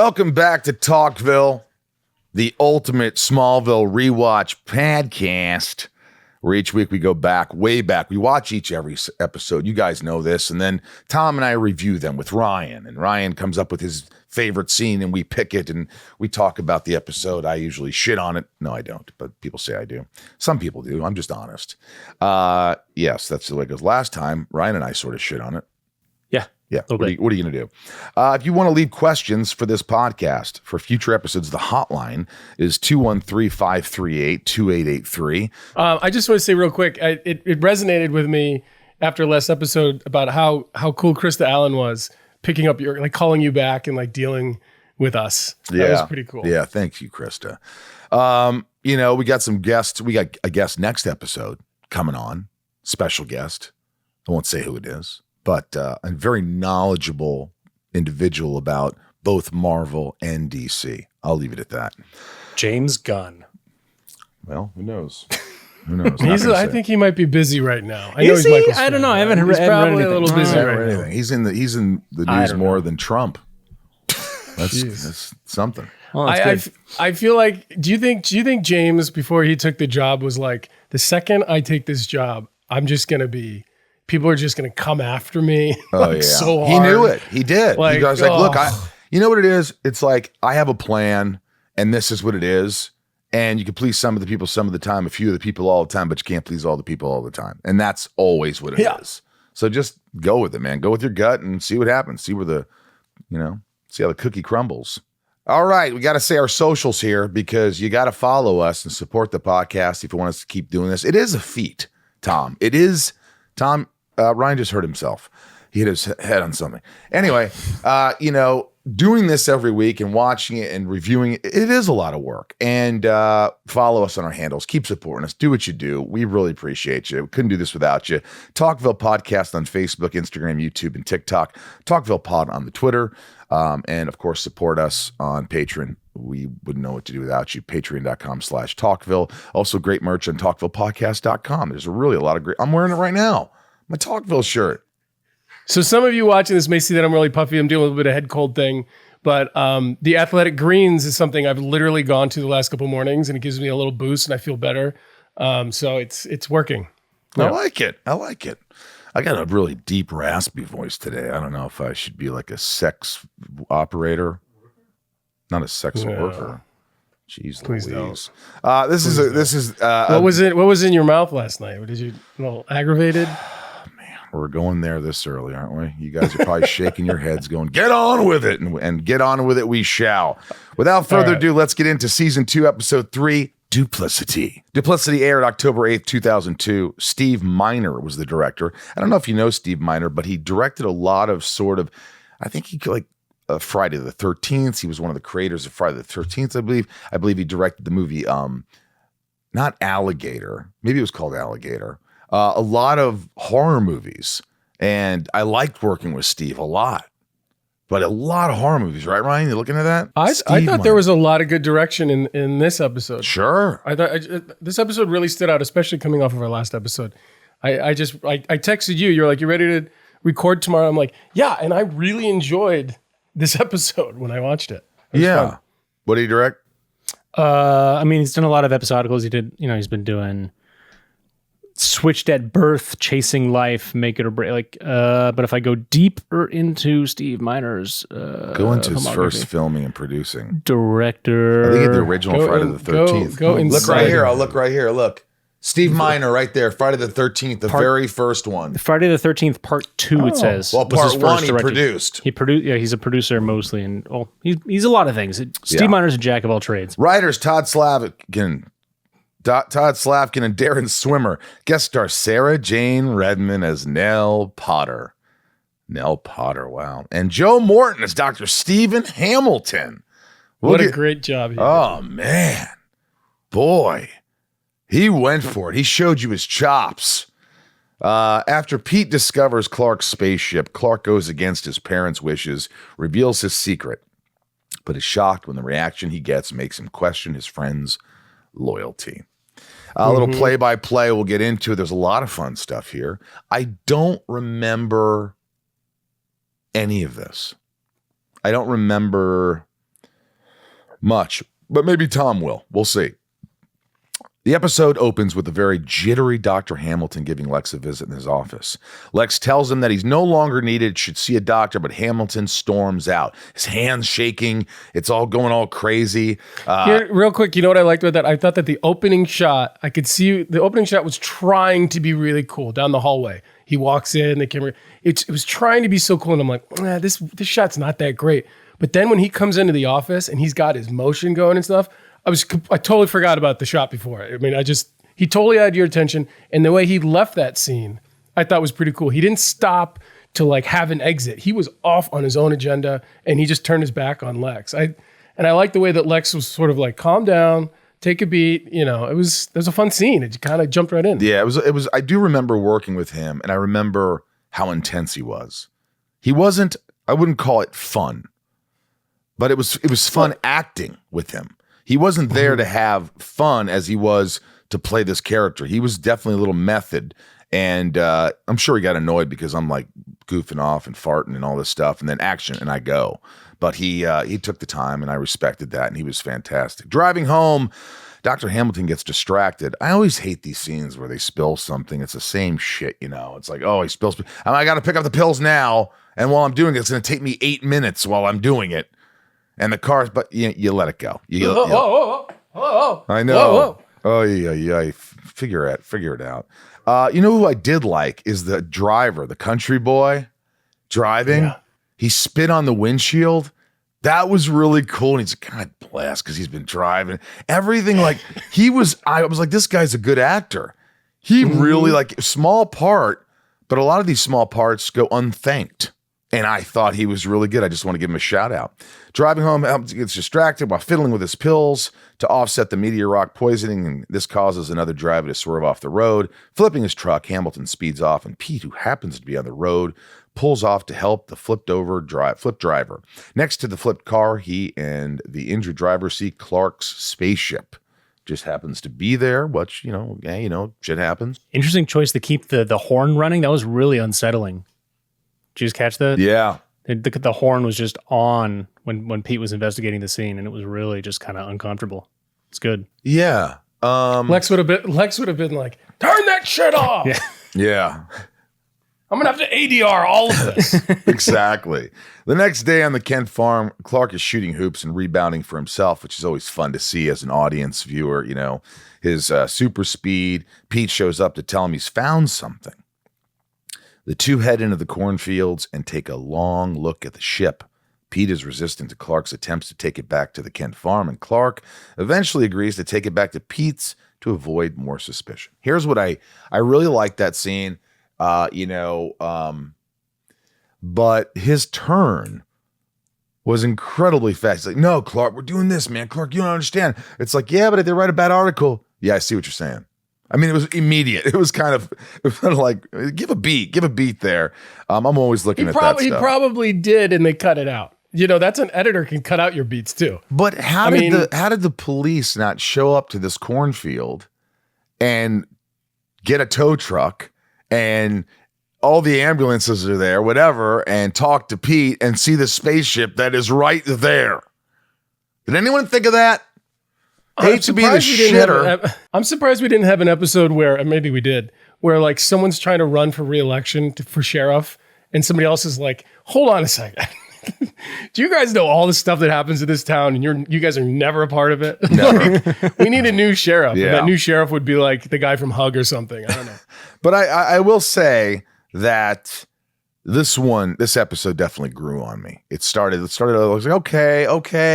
Welcome back to Talkville, the ultimate Smallville rewatch podcast, where each week we go back, way back. We watch every episode. You guys know this. And then Tom and I review them with Ryan. And Ryan comes up with his favorite scene and we pick it and we talk about the episode. I usually shit on it. No, I don't. But people say I do. Some people do. I'm just honest. Yes, that's the way it goes. Last time, Ryan and I sort of shit on it. Yeah. What are you going to do? If you want to leave questions for this podcast for future episodes, the hotline is 213-538-2883. I just want to say real quick, it resonated with me after last episode about how cool Krista Allen was picking up your, like, calling you back and like dealing with us. That was pretty cool. Yeah. Thank you, Krista. We got some guests. We got a guest next episode coming on, special guest. I won't say who it is, but a very knowledgeable individual about both Marvel and DC. I'll leave it at that. James Gunn. Well, who knows? Who knows? I think he might be busy right now. I know he's Michael's I don't know. I fan, haven't he's read probably anything. a little busy right now. Anything. He's in the news more than Trump. That's something. Well, I feel like, do you think James, before he took the job, was like, the second I take this job, people are just going to come after me. So hard. He knew it. He did. Like, he was like, look, you know what it is? It's like, I have a plan and this is what it is. And you can please some of the people some of the time, a few of the people all the time, but you can't please all the people all the time. And that's always what it is. So just go with it, man. Go with your gut and see what happens. See where see how the cookie crumbles. All right. We got to say our socials here because you got to follow us and support the podcast if you want us to keep doing this. It is a feat, Tom. It is, Tom. Ryan just hurt himself. He hit his head on something. Anyway, doing this every week and watching it and reviewing it, it is a lot of work. And follow us on our handles. Keep supporting us. Do what you do. We really appreciate you. We couldn't do this without you. Talkville Podcast on Facebook, Instagram, YouTube, and TikTok. Talkville Pod on the Twitter. And, of course, support us on Patreon. We wouldn't know what to do without you. Patreon.com/Talkville. Also, great merch on TalkvillePodcast.com. There's really a lot of great. I'm wearing it right now. My Talkville shirt. So some of you watching this may see that I'm really puffy. I'm dealing with a bit of head cold thing. But the Athletic Greens is something I've literally gone to the last couple mornings, and it gives me a little boost, and I feel better. So it's working. Yeah. I like it. I got a really deep, raspy voice today. I don't know if I should be like a sex operator, not a sex worker. Jeez, please Louise. don't. This is. What was in your mouth last night? Did you a little aggravated? We're going there this early, aren't we? You guys are probably shaking your heads going, get on with it. And get on with it we shall. Without further ado, let's get into Season 2, Episode 3, Duplicity. Duplicity aired October 8th, 2002. Steve Miner was the director. I don't know if you know Steve Miner, but he directed a lot of I think he Friday the 13th. He was one of the creators of Friday the 13th, I believe. I believe he directed the movie, not Alligator. Maybe it was called Alligator. A lot of horror movies. And I liked working with Steve a lot. But a lot of horror movies, right, Ryan? You looking at that? I thought there was a lot of good direction in this episode. Sure. I thought this episode really stood out, especially coming off of our last episode. I texted you. You're like, you ready to record tomorrow? I'm like, yeah. And I really enjoyed this episode when I watched it. Fun. What did he direct? He's done a lot of episodicals. He did, he's been doing Switched at Birth, Chasing Life, Make It or Break. But if I go deeper into Steve Miner's go into his first filming and producing. Director. I think it's the original Friday the 13th. Look right here. I'll look right here. Look. Steve Miner right there, Friday the 13th, the very first one. Friday the 13th, part 2, it says. Well, part 1 he produced. He's a producer mostly, and he's a lot of things. Steve Miner's a jack of all trades. Writers Todd Slavkin and Darren Swimmer. Guest star Sarah Jane Redmond as Nell Potter. Nell Potter, wow. And Joe Morton as Dr. Stephen Hamilton. What a great job he did. Oh, man. Boy. He went for it. He showed you his chops. After Pete discovers Clark's spaceship, Clark goes against his parents' wishes, reveals his secret, but is shocked when the reaction he gets makes him question his friend's loyalty. A little play-by-play we'll get into. There's a lot of fun stuff here. I don't remember any of this. I don't remember much, but maybe Tom will. We'll see. The episode opens with a very jittery Dr. Hamilton giving Lex a visit in his office. Lex tells him that he's no longer needed, should see a doctor, but Hamilton storms out. His hands shaking. It's all going all crazy. Here, real quick, you know what I liked about that? I thought that the opening shot, I could see the opening shot was trying to be really cool down the hallway. He walks in, the camera, it was trying to be so cool. And I'm like, this shot's not that great. But then when he comes into the office and he's got his motion going and stuff, I totally forgot about the shot before. I mean, he totally had your attention. And the way he left that scene, I thought was pretty cool. He didn't stop to like have an exit. He was off on his own agenda and he just turned his back on Lex. I like the way that Lex was sort of like, calm down, take a beat. You know, it was a fun scene. It kind of jumped right in. Yeah, it was, I do remember working with him and I remember how intense he was. He wasn't, I wouldn't call it fun, but it was fun acting with him. He wasn't there to have fun as he was to play this character. He was definitely a little method. And I'm sure he got annoyed because I'm like goofing off and farting and all this stuff and then action and I go. But he took the time and I respected that and he was fantastic. Driving home, Dr. Hamilton gets distracted. I always hate these scenes where they spill something. It's the same shit, you know. It's like, oh, he spills. I got to pick up the pills now. And while I'm doing it, it's going to take me 8 minutes while I'm doing it. And the cars, but you let it go. I know. Whoa. Oh yeah. Figure it out. You know who I did like is the driver, the country boy driving. Yeah. He spit on the windshield. That was really cool. And he's like, God bless, because he's been driving everything. Like I was like, this guy's a good actor. He really like small part, but a lot of these small parts go unthanked. And I thought he was really good. I just want to give him a shout out. Driving home, he gets distracted while fiddling with his pills to offset the meteor rock poisoning. And this causes another driver to swerve off the road. Flipping his truck, Hamilton speeds off. And Pete, who happens to be on the road, pulls off to help the flip driver. Next to the flipped car, he and the injured driver see Clark's spaceship. Just happens to be there, which, shit happens. Interesting choice to keep the horn running. That was really unsettling. Did you just catch that? Yeah. The horn was just on when Pete was investigating the scene, and it was really just kind of uncomfortable. It's good. Yeah. Lex would have been like, turn that shit off. Yeah. I'm gonna have to ADR all of this. Exactly. The next day on the Kent farm, Clark is shooting hoops and rebounding for himself, which is always fun to see as an audience viewer. You know, his super speed. Pete shows up to tell him he's found something. The two head into the cornfields and take a long look at the ship. Pete is resistant to Clark's attempts to take it back to the Kent farm, and Clark eventually agrees to take it back to Pete's to avoid more suspicion. Here's what I really like that scene, but his turn was incredibly fast. He's like, no, Clark, we're doing this, man. Clark, you don't understand. It's like, yeah, but if they write a bad article, yeah, I see what you're saying. I mean, it was immediate. It was kind of like, give a beat there. I'm always looking at that stuff. He probably did, and they cut it out. You know, that's an editor can cut out your beats too. But how did the police not show up to this cornfield and get a tow truck and all the ambulances are there, whatever, and talk to Pete and see the spaceship that is right there? Did anyone think of that? Hate to be the shitter. I'm surprised we didn't have an episode where, and maybe we did, where like someone's trying to run for re-election for sheriff, and somebody else is like, "Hold on a second, do you guys know all the stuff that happens in this town, and you guys are never a part of it? Like, we need a new sheriff. Yeah. And that new sheriff would be like the guy from Hug or something. I don't know. But I will say that this episode definitely grew on me. It started, I was like, okay,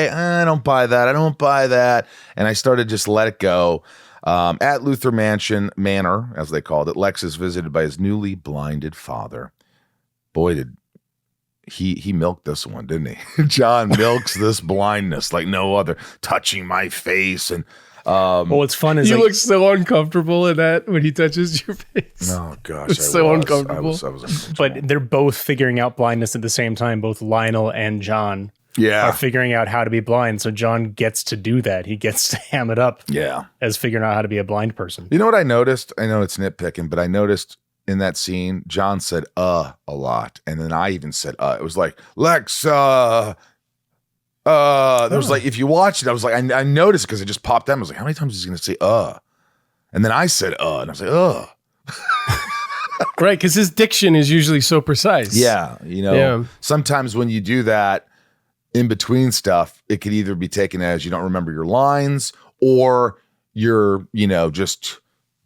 I don't buy that. And I started just let it go. At Luther Manor, as they called it, Lex is visited by his newly blinded father. Boy, did he milked this one, didn't he? John milks this blindness like no other, touching my face. And what's fun is you look so uncomfortable in that when he touches your face. Oh gosh, it's so uncomfortable. I was uncomfortable. But they're both figuring out blindness at the same time. Both Lionel and John are figuring out how to be blind. So John gets to do that. He gets to ham it up. Yeah, as figuring out how to be a blind person. You know what I noticed? I know it's nitpicking, but I noticed in that scene, John said a lot, and then I even said It was like, Lex, There was like, if you watch it, I was like, I noticed because it just popped out. I was like, how many times is he going to say, And then I said, and I was like, Right, because his diction is usually so precise. Yeah, sometimes when you do that in between stuff, it could either be taken as you don't remember your lines or you're, just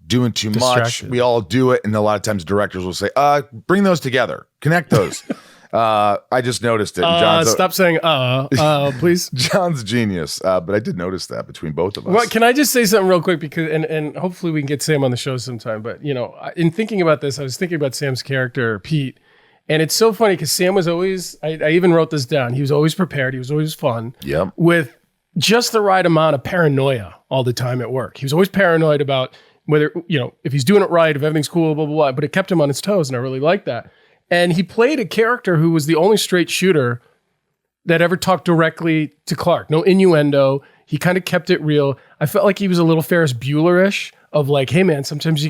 doing too much. We all do it. And a lot of times directors will say, bring those together, connect those. I just noticed it. Stop saying please. John's a genius, but I did notice that between both of us. Well, can I just say something real quick? Because and hopefully we can get Sam on the show sometime. But in thinking about this, I was thinking about Sam's character, Pete, and it's so funny because Sam was always. I even wrote this down. He was always prepared. He was always fun. Yep. With just the right amount of paranoia all the time at work. He was always paranoid about whether if he's doing it right, if everything's cool, blah blah blah. But it kept him on his toes, and I really liked that. And he played a character who was the only straight shooter that ever talked directly to Clark. No innuendo. He kind of kept it real. I felt like he was a little Ferris Bueller-ish of like, hey man, sometimes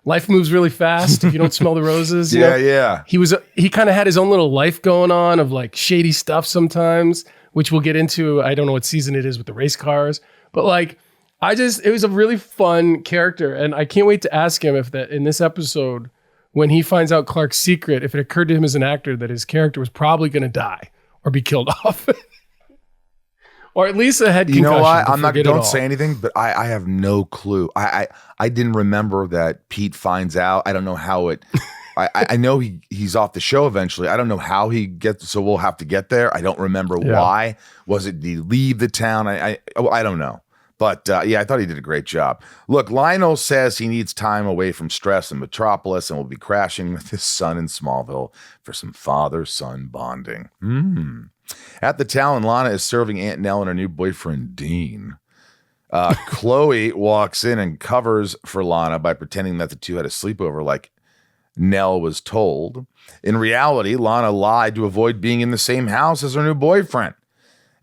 life moves really fast if you don't smell the roses. Yeah. He kind of had his own little life going on of like shady stuff sometimes, which we'll get into. I don't know what season it is with the race cars, but like, it was a really fun character. And I can't wait to ask him if that in this episode, when he finds out Clark's secret, if it occurred to him as an actor that his character was probably going to die or be killed off. Or at least a head concussion. You know what? Don't say anything, but I have no clue. I didn't remember that Pete finds out. I don't know how it, I know he's off the show eventually. I don't know how he gets, so we'll have to get there. I don't remember why. Was it, did he leave the town? I don't know. But I thought he did a great job. Look, Lionel says he needs time away from stress in Metropolis and will be crashing with his son in Smallville for some father-son bonding. At the Talon, Lana is serving Aunt Nell and her new boyfriend, Dean. Chloe walks in and covers for Lana by pretending that the two had a sleepover like Nell was told. In reality, Lana lied to avoid being in the same house as her new boyfriend.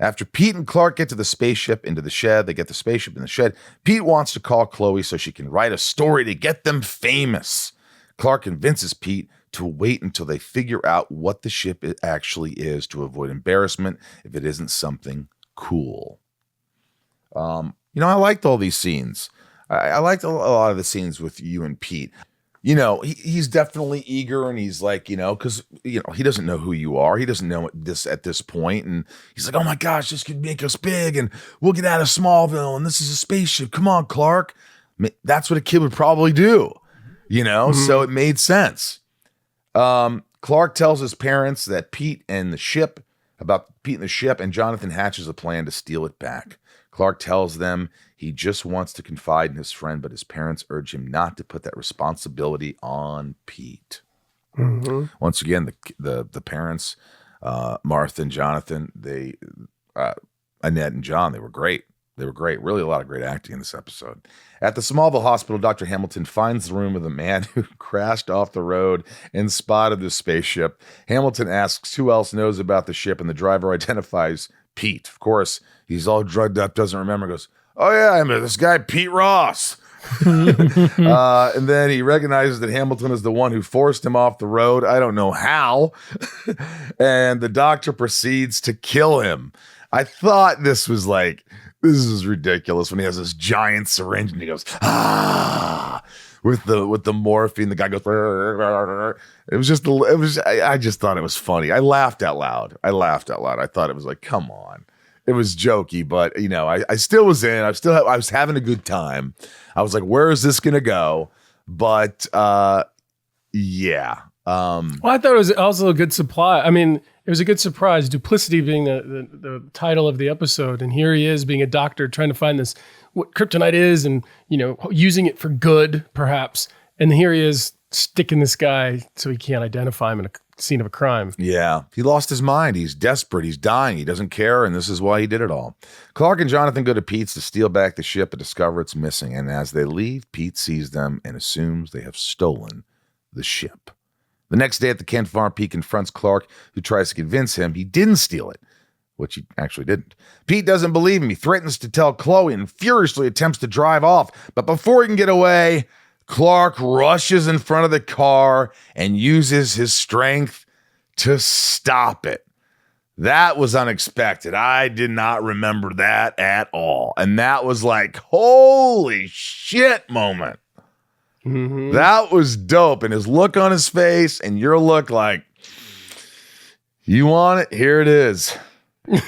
After Pete and Clark get to the spaceship into the shed, they get the spaceship in the shed. Pete wants to call Chloe so she can write a story to get them famous. Clark convinces Pete to wait until they figure out what the ship actually is to avoid embarrassment if it isn't something cool. I liked all these scenes. I liked a lot of the scenes with you and Pete. He's definitely eager and he's like, because, he doesn't know who you are. He doesn't know this at this point. And he's like, oh my gosh, this could make us big and we'll get out of Smallville and this is a spaceship. Come on, Clark. That's what a kid would probably do, So it made sense. Clark tells his parents that Pete and the ship and Jonathan hatches a plan to steal it back. Clark tells them he just wants to confide in his friend, but his parents urge him not to put that responsibility on Pete. Mm-hmm. Once again, the parents, Martha and Jonathan, Annette and John, they were great. They were great. Really a lot of great acting in this episode. At the Smallville hospital, Dr. Hamilton finds the room of the man who crashed off the road and spotted the spaceship. Hamilton asks who else knows about the ship, and the driver identifies Pete. Of course, he's all drugged up, doesn't remember, goes, oh yeah, I remember this guy, Pete Ross. And then he recognizes that Hamilton is the one who forced him off the road. I don't know how. And the doctor proceeds to kill him. I thought this was ridiculous when he has this giant syringe and he goes, with the morphine. The guy goes, I just thought it was funny. I laughed out loud. I thought it was like, come on. It was jokey, but I still was in. I was having a good time. I was like, where is this gonna go? But yeah. Well, I thought it was also a good supply. I mean, it was a good surprise. Duplicity being the title of the episode, and here he is being a doctor trying to find this what kryptonite is, and using it for good, perhaps. And here he is sticking this guy so he can't identify him in a scene of a crime. Yeah, he lost his mind. He's desperate. He's dying. He doesn't care, and this is why he did it all. Clark and Jonathan go to Pete's to steal back the ship and discover it's missing. And as they leave, Pete sees them and assumes they have stolen the ship. The next day at the Kent farm, Pete confronts Clark, who tries to convince him he didn't steal it, which he actually didn't. Pete doesn't believe him. He threatens to tell Chloe and furiously attempts to drive off. But before he can get away, Clark rushes in front of the car and uses his strength to stop it. That was unexpected. I did not remember that at all. And that was like, holy shit moment. Mm-hmm. That was dope. And his look on his face and your look like, you want it? Here it is. Yeah,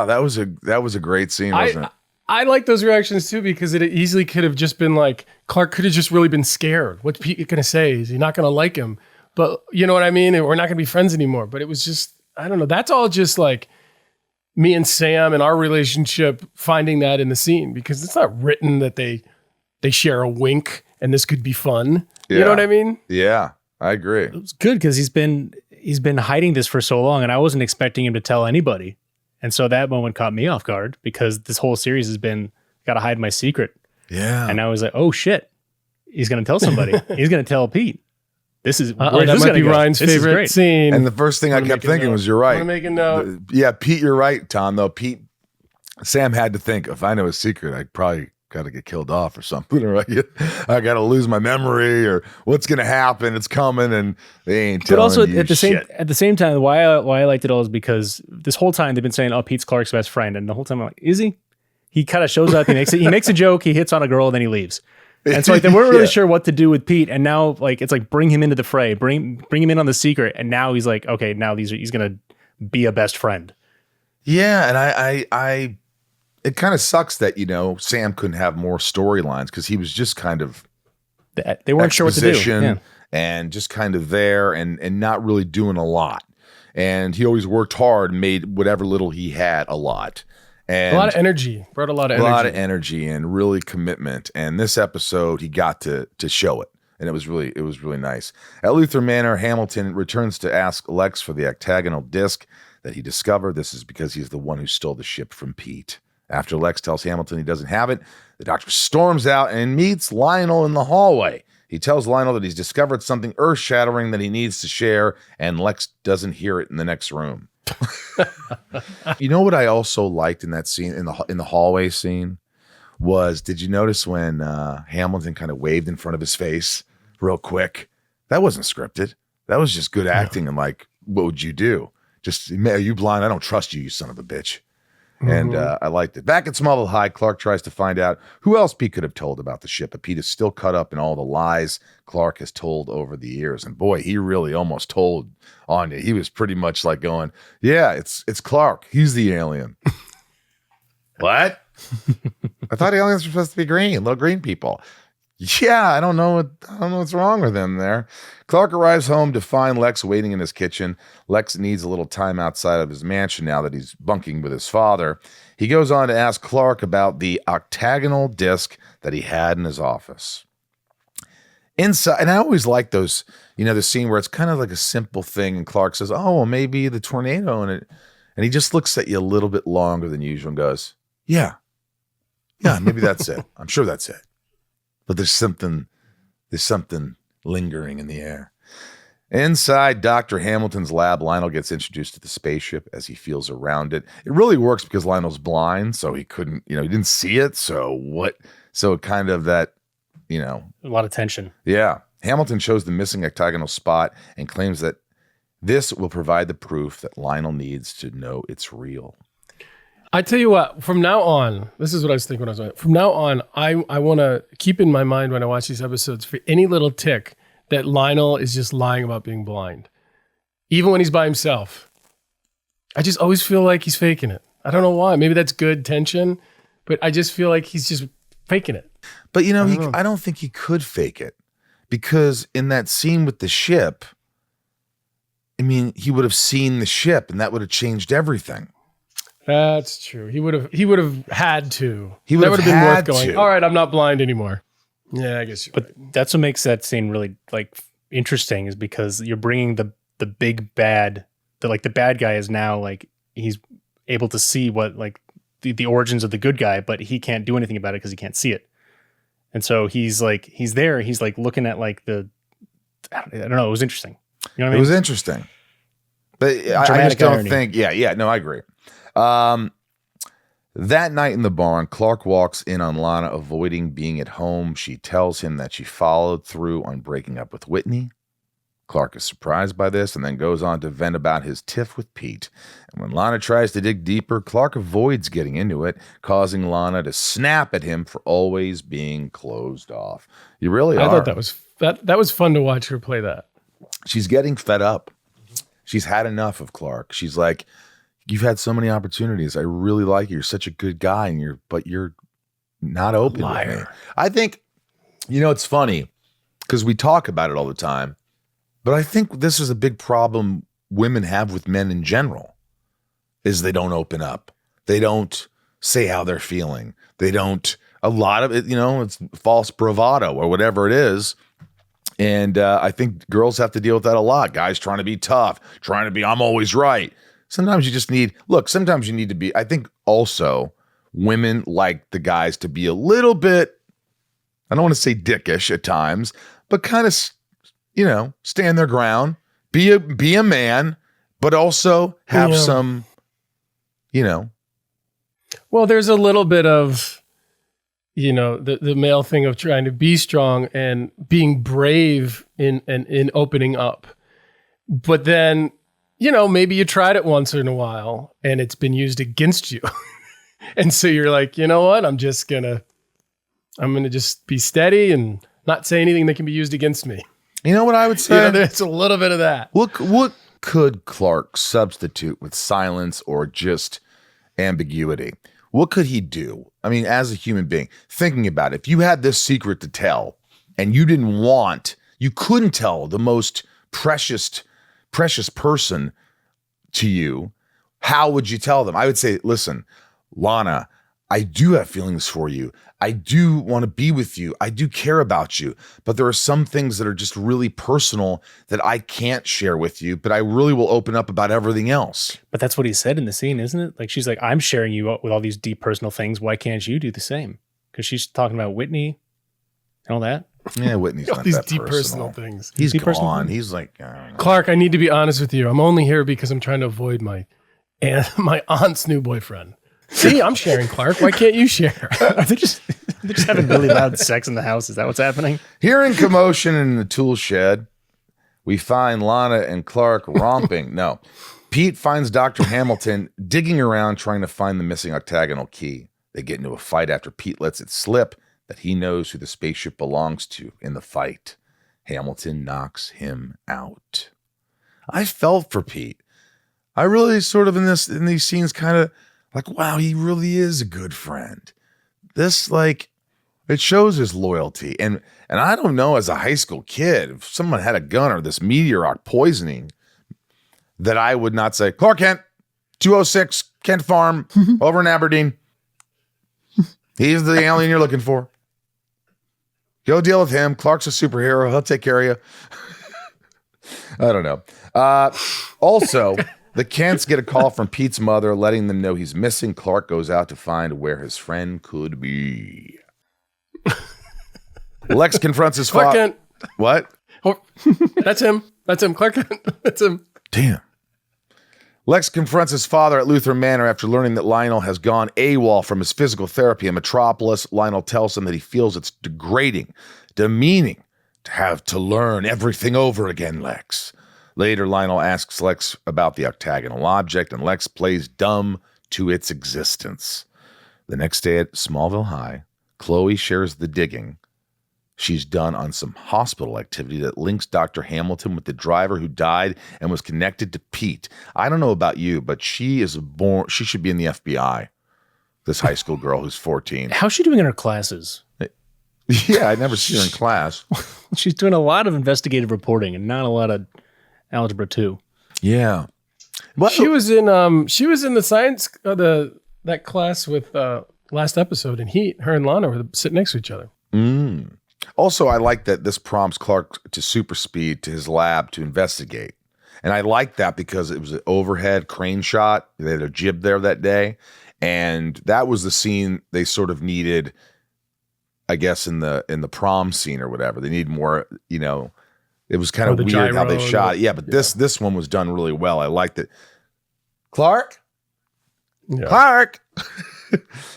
that was a great scene, wasn't it? I like those reactions too, because it easily could have just been like, Clark could have just really been scared. What's Pete going to say? Is he not going to like him? But you know what I mean? We're not going to be friends anymore. But it was just, I don't know. That's all just like me and Sam and our relationship finding that in the scene, because it's not written that they share a wink and this could be fun. Yeah. You know what I mean? Yeah, I agree. It was good because he's been hiding this for so long, and I wasn't expecting him to tell anybody. And so that moment caught me off guard, because this whole series has been, got to hide my secret. Yeah. And I was like, oh shit, he's going to tell somebody. He's going to tell Pete. This is that might be Ryan's favorite scene. And the first thing I kept thinking was, you're right. I'm going to make a note. Yeah, Pete, you're right, Tom, though. Sam had to think, if I know a secret, I probably got to get killed off or something, or I got to lose my memory, or what's going to happen. It's coming, and they ain't telling But also you at the shit. same time, why I liked it all is because this whole time they've been saying, "Oh, Pete's Clark's best friend," and the whole time I'm like, "Is he?" He kind of shows up, he makes a joke, he hits on a girl, and then he leaves. And so like, they weren't really sure what to do with Pete, and now like it's like bring him into the fray, bring him in on the secret, and now he's like, okay, now he's gonna be a best friend. Yeah, and I it kind of sucks that, Sam couldn't have more storylines, because he was just kind of they weren't sure what to do. And just kind of there and not really doing a lot. And he always worked hard and made whatever little he had a lot. And a lot of energy. Brought a lot of energy. A lot of energy and really commitment. And this episode, he got to show it. And it was really nice. At Luther Manor, Hamilton returns to ask Lex for the octagonal disc that he discovered. This is because he's the one who stole the ship from Pete. After Lex tells Hamilton he doesn't have it, the doctor storms out and meets Lionel in the hallway. He tells Lionel that he's discovered something earth-shattering that he needs to share, and Lex doesn't hear it in the next room. You know what I also liked in that scene, in the hallway scene, was, did you notice when Hamilton kind of waved in front of his face real quick? That wasn't scripted. That was just good acting. And like, what would you do? Just, are you blind? I don't trust you, you son of a bitch. And I liked it. Back at Smallville High, Clark tries to find out who else Pete could have told about the ship, but Pete is still caught up in all the lies Clark has told over the years. And boy, he really almost told on it. He was pretty much like going, yeah, it's Clark. He's the alien. What? I thought aliens were supposed to be green, little green people. Yeah, I don't know what's wrong with him there. Clark arrives home to find Lex waiting in his kitchen. Lex needs a little time outside of his mansion now that he's bunking with his father. He goes on to ask Clark about the octagonal disc that he had in his office. Inside, and I always like those, the scene where it's kind of like a simple thing, and Clark says, "Oh, well, maybe the tornado," and he just looks at you a little bit longer than usual and goes, "Yeah, maybe that's it. I'm sure that's it." But there's something lingering in the air. Inside Dr. Hamilton's lab, Lionel gets introduced to the spaceship as he feels around it. It really works because Lionel's blind, so he couldn't, he didn't see it. So kind of that, a lot of tension. Yeah. Hamilton shows the missing octagonal spot and claims that this will provide the proof that Lionel needs to know it's real. I tell you what, from now on, this is what I was thinking when I was watching. From now on, I want to keep in my mind when I watch these episodes for any little tick that Lionel is just lying about being blind. Even when he's by himself. I just always feel like he's faking it. I don't know why. Maybe that's good tension, but I just feel like he's just faking it. But I don't think he could fake it, because in that scene with the ship, he would have seen the ship and that would have changed everything. That's true. He would have had to. That would have been worth going, all right, I'm not blind anymore. Yeah, I guess you're right. That's what makes that scene really interesting, is because you're bringing the big bad, the bad guy is now he's able to see what the origins of the good guy, but he can't do anything about it because he can't see it. And so he's there, he's looking at I don't know, it was interesting. You know what I mean? It was interesting. But I just don't think, no, I agree. That night in the barn, Clark walks in on Lana avoiding being at home. She tells him that she followed through on breaking up with Whitney. Clark is surprised by this and then goes on to vent about his tiff with Pete. And when Lana tries to dig deeper, Clark avoids getting into it, causing Lana to snap at him for always being closed off. You really are. I thought that was fun to watch her play that. She's getting fed up. She's had enough of Clark. She's like, you've had so many opportunities. I really like you. You're such a good guy, but you're not open with me. I think, it's funny because we talk about it all the time. But I think this is a big problem women have with men in general, is they don't open up. They don't say how they're feeling. They don't, a lot of it, it's false bravado or whatever it is. And I think girls have to deal with that a lot. Guys trying to be tough, trying to be, I'm always right. Sometimes you just need, sometimes you need to be, I think also women like the guys to be a little bit, I don't want to say dickish at times, but kind of, stand their ground, be a man, but also have some, Well, there's a little bit of, the male thing of trying to be strong and being brave in opening up. But then, maybe you tried it once in a while and it's been used against you. And so you're like, you know what? I'm going to just be steady and not say anything that can be used against me. You know what I would say? There's a little bit of that. What could Clark substitute with silence or just ambiguity? What could he do? I mean, as a human being, thinking about it, if you had this secret to tell and you couldn't tell the most precious person to you, how would you tell them? I would say, listen, Lana, I do have feelings for you. I do want to be with you. I do care about you. But there are some things that are just really personal that I can't share with you, but I really will open up about everything else. But that's what he said in the scene, isn't it? Like, she's like, I'm sharing you with all these deep personal things. Why can't you do the same? Because she's talking about Whitney and all that. Yeah, Whitney's not these that deep personal. personal things. He's Deep personal gone. things? He's like, I don't know. Clark, I need to be honest with you. I'm only here because I'm trying to avoid my aunt's new boyfriend. See, I'm sharing, Clark. Why can't you share? Are they just having really loud sex in the house? Is that what's happening? Hearing commotion in the tool shed, we find Lana and Clark romping. No. Pete finds Dr. Hamilton digging around trying to find the missing octagonal key. They get into a fight after Pete lets it slip that he knows who the spaceship belongs to in the fight. Hamilton knocks him out. I felt for Pete. I really sort of in these scenes kind of like, wow, he really is a good friend. This, like, it shows his loyalty. And I don't know, as a high school kid, if someone had a gun or this meteor rock poisoning, that I would not say, Clark Kent, 206 Kent Farm, over in Aberdeen. He's the alien you're looking for. Go deal with him. Clark's a superhero. He'll take care of you. I don't know. Also, the Kents get a call from Pete's mother letting them know he's missing. Clark goes out to find where his friend could be. Lex confronts his Clark father. Kent. What? Oh, that's him. That's him. Clark Kent. That's him. Damn. Lex confronts his father at Luther Manor after learning that Lionel has gone AWOL from his physical therapy in Metropolis. Lionel tells him that he feels it's degrading, demeaning to have to learn everything over again, Lex. Later, Lionel asks Lex about the octagonal object, and Lex plays dumb to its existence. The next day at Smallville High, Chloe shares the digging she's done on some hospital activity that links Dr. Hamilton with the driver who died and was connected to Pete. I don't know about you, but she should be in the FBI. This high school girl who's 14. How's she doing in her classes? Yeah, I never see her in class. She's doing a lot of investigative reporting and not a lot of algebra 2. Yeah. Well, She was in the science that class with last episode in Heat. Her and Lana were sitting next to each other. Also, I like that this prompts Clark to super speed to his lab to investigate. And I like that because it was an overhead crane shot. They had a jib there that day. And that was the scene they sort of needed, I guess, in the prom scene or whatever. They need more, it was kind of the weird how they gyro shot it. Yeah, but this one was done really well. I liked it. Clark? Yeah. Clark!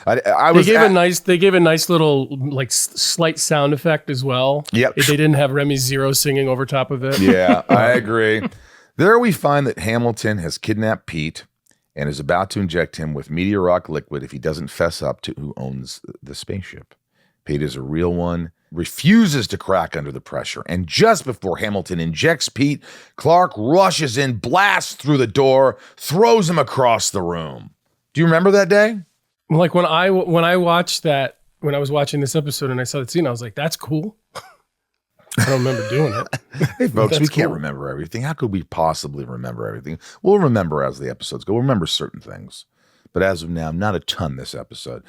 They gave a nice little like slight sound effect as well. Yep. They didn't have Remy Zero singing over top of it. Yeah, I agree. There we find that Hamilton has kidnapped Pete and is about to inject him with meteor rock liquid if he doesn't fess up to who owns the spaceship. Pete is a real one, refuses to crack under the pressure, and just before Hamilton injects Pete, Clark rushes in, blasts through the door, throws him across the room. Do you remember that day? Like when I watched that, when I was watching this episode and I saw the scene, I was like, that's cool. I don't remember doing it. Hey, folks, we can't remember everything. How could we possibly remember everything? We'll remember as the episodes go. We'll remember certain things. But as of now, not a ton this episode.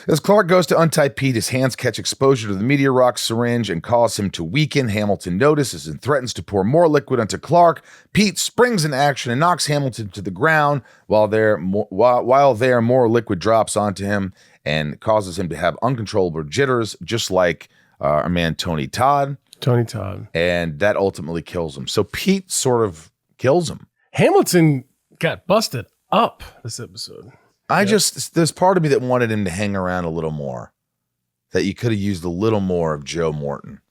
As Clark goes to untie Pete, his hands catch exposure to the meteor rock syringe and cause him to weaken. Hamilton notices and threatens to pour more liquid onto Clark. Pete springs in action and knocks Hamilton to the ground. While there, more liquid drops onto him and causes him to have uncontrollable jitters, just like our man Tony Todd. And that ultimately kills him. So Pete sort of kills him. Hamilton got busted up this episode. There's part of me that wanted him to hang around a little more, that you could have used a little more of Joe Morton.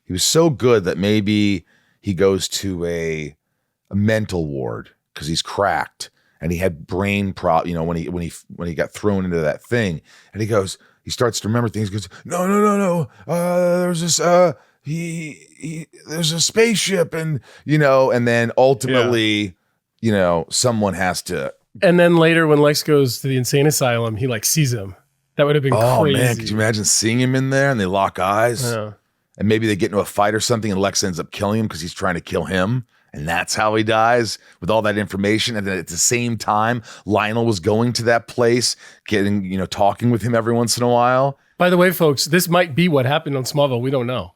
He was so good that maybe he goes to a mental ward because he's cracked and he had brain when he got thrown into that thing, and he starts to remember things. He goes, no. There's this there's a spaceship, and then ultimately, someone has to. And then later when Lex goes to the insane asylum, he like sees him. That would have been crazy. Oh man, could you imagine seeing him in there and they lock eyes? Yeah. And maybe they get into a fight or something and Lex ends up killing him because he's trying to kill him. And that's how he dies, with all that information. And then at the same time, Lionel was going to that place, talking with him every once in a while. By the way, folks, this might be what happened on Smallville. We don't know.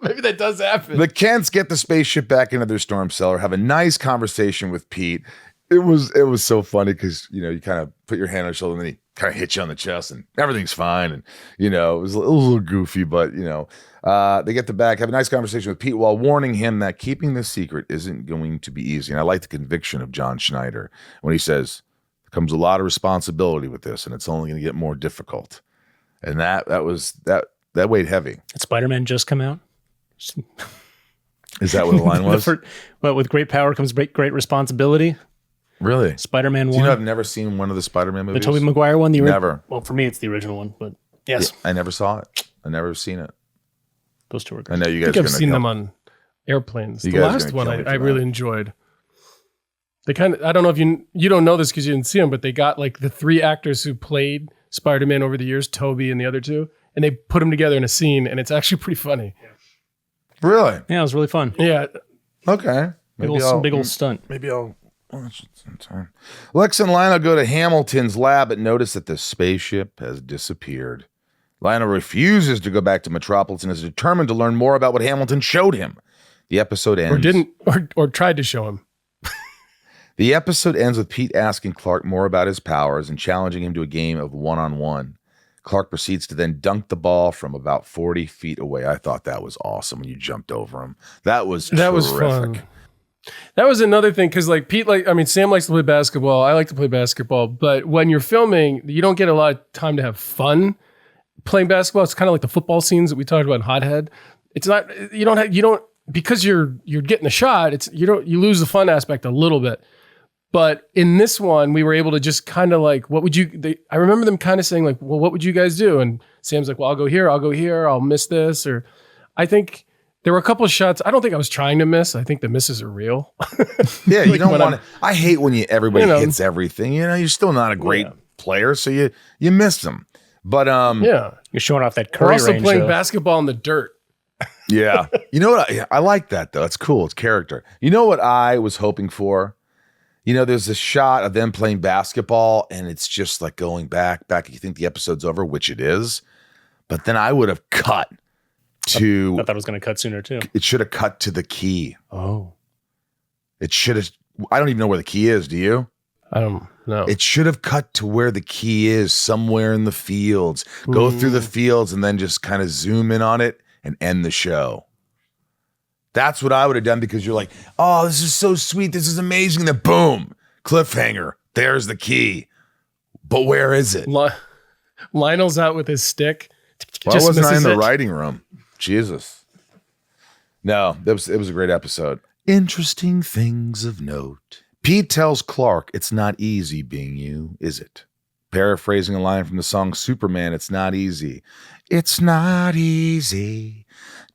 Maybe that does happen. The Kents get the spaceship back into their storm cellar, have a nice conversation with Pete. It was so funny because, you kind of put your hand on his shoulder and then he kind of hits you on the chest and everything's fine. And, it was a little goofy, but, they get the back, have a nice conversation with Pete while warning him that keeping this secret isn't going to be easy. And I like the conviction of John Schneider when he says, there comes a lot of responsibility with this and it's only going to get more difficult. And that weighed heavy. Did Spider-Man just come out? Is that what the line was? But with great power comes great responsibility. Really? Spider-Man 1. I've never seen one of the Spider-Man movies. The Tobey Maguire one? Never. Well, for me, it's the original one, but yes. Yeah, I never saw it. I never seen it. Those two are good. I know you guys. I think I've seen them on airplanes. The last one I really enjoyed. They I don't know if you don't know this because you didn't see them, but they got like the three actors who played Spider-Man over the years, Tobey and the other two, and they put them together in a scene, and it's actually pretty funny. Really? Yeah, it was really fun. Yeah. Okay. Big old stunt. Maybe I'll watch it sometime. Lex and Lionel go to Hamilton's lab and notice that the spaceship has disappeared. Lionel refuses to go back to Metropolis and is determined to learn more about what Hamilton showed him. The episode ends. Or didn't, or tried to show him. The episode ends with Pete asking Clark more about his powers and challenging him to a game of one-on-one. Clark proceeds to then dunk the ball from about 40 feet away. I thought that was awesome when you jumped over him. That was fun. That was another thing because Pete, Sam likes to play basketball. I like to play basketball, but when you're filming, you don't get a lot of time to have fun playing basketball. It's kind of like the football scenes that we talked about in Hothead. It's not because you're getting the shot. You lose the fun aspect a little bit. But in this one, we were able to just kind of I remember them kind of saying well, what would you guys do? And Sam's like, well, I'll go here, I'll miss this. Or I think there were a couple of shots. I don't think I was trying to miss. I think the misses are real. Yeah, you don't want to. I hate when everybody hits everything. You're still not a great player, so you miss them. But you're showing off that curry range. We're also playing though. Basketball in the dirt. Yeah. You know what? I like that though. It's cool. It's character. You know what I was hoping for? There's a shot of them playing basketball and it's just like going back. You think the episode's over, which it is. But then I would have cut to. I thought it was going to cut sooner too. It should have cut to the key. Oh. It should have. I don't even know where the key is. Do you? I don't know. It should have cut to where the key is, somewhere in the fields. Go through the fields and then just kind of zoom in on it and end the show. That's what I would have done because you're like, oh, this is so sweet. This is amazing. Then boom, cliffhanger. There's the key. But where is it? Lionel's out with his stick. Why wasn't I in the writing room? Jesus. No, it was a great episode. Interesting things of note. Pete tells Clark, it's not easy being you, is it? Paraphrasing a line from the song Superman, it's not easy. It's not easy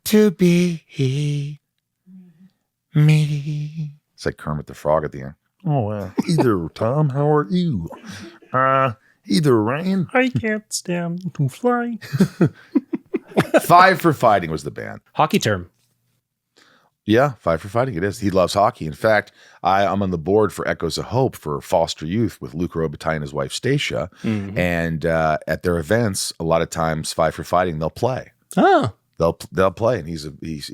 to be me. It's like Kermit the Frog at the end. Oh, either Tom, how are you? Either Ryan. I can't stand to fly. 5 for Fighting was the band. Hockey term. Yeah, 5 for Fighting. It is. He loves hockey. In fact, I'm on the board for Echoes of Hope for foster youth with Luke Robitaille and his wife Stacia. Mm-hmm. And at their events, a lot of times 5 for Fighting, they'll play. Oh. They'll play, and he